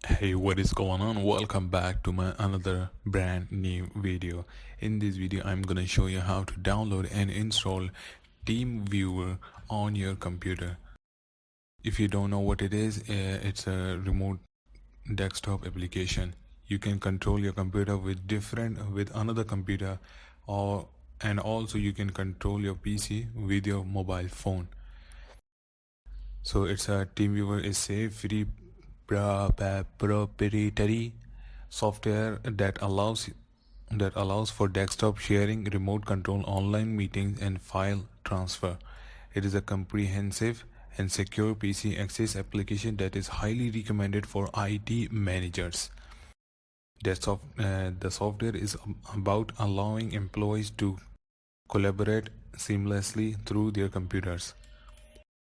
Hey, what is going on? Welcome back to my another brand new video. In this video I'm gonna show you how to download and install Teamviewer on your computer. If you don't know what it is, it's a remote desktop application. You can control your computer with another computer, or and also you can control your PC with your mobile phone. So it's a TeamViewer is safe, free, proprietary software that allows for desktop sharing, remote control, online meetings, and file transfer. It is a comprehensive and secure PC access application that is highly recommended for IT managers. The software is about allowing employees to collaborate seamlessly through their computers.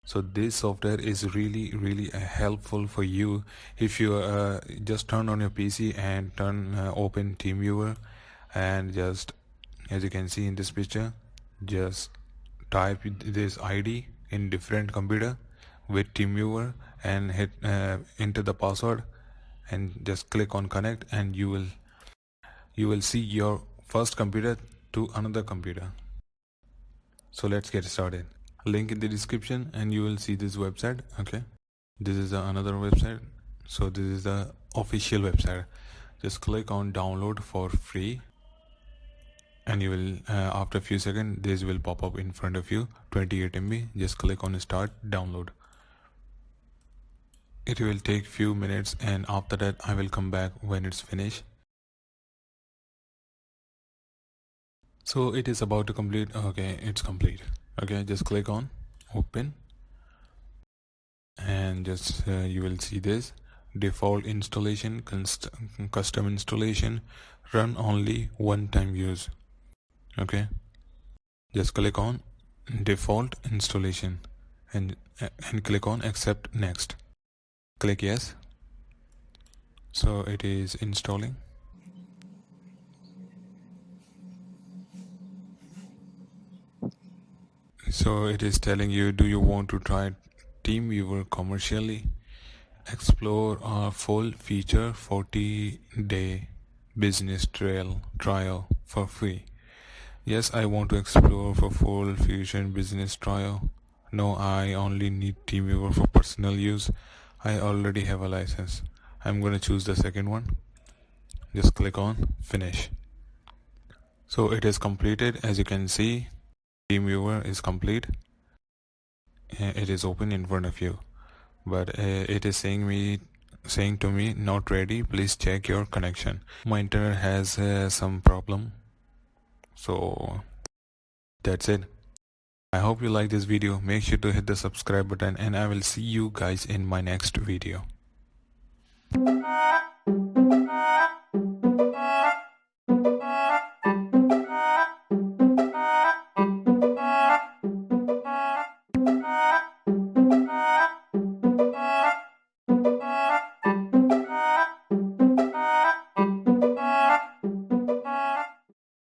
So this software is really helpful for you if you just turn on your PC and turn open TeamViewer, and just as you can see in this picture, just type this ID in different computer with TeamViewer and hit enter the password and just click on connect, and you will see your first computer to another computer. So let's get started. Link in the description and you will see this website. Okay, this is another website. So this is the official website. Just click on download for free, and you will after a few seconds this will pop up in front of you, 28 MB. Just click on start download. It will take few minutes, and after that I will come back when it's finished. So it is about to complete. Okay, it's complete. Okay, just click on open, and just you will see this default installation, custom installation, run only one time use. Okay, just click on default installation and click on accept next. Click yes. So it is installing. So it is telling you, do you want to try TeamViewer commercially? Explore our full feature 40-day business trial for free. Yes, I want to explore for full fusion business trial. No, I only need TeamViewer for personal use. I already have a license. I'm gonna choose the second one. Just click on finish. So it is completed. As you can see, TeamViewer is complete. It is open in front of you, but it is saying to me not ready, please check your connection. My internet has some problem, so that's it. I hope you like this video. Make sure to hit the subscribe button, and I will see you guys in my next video.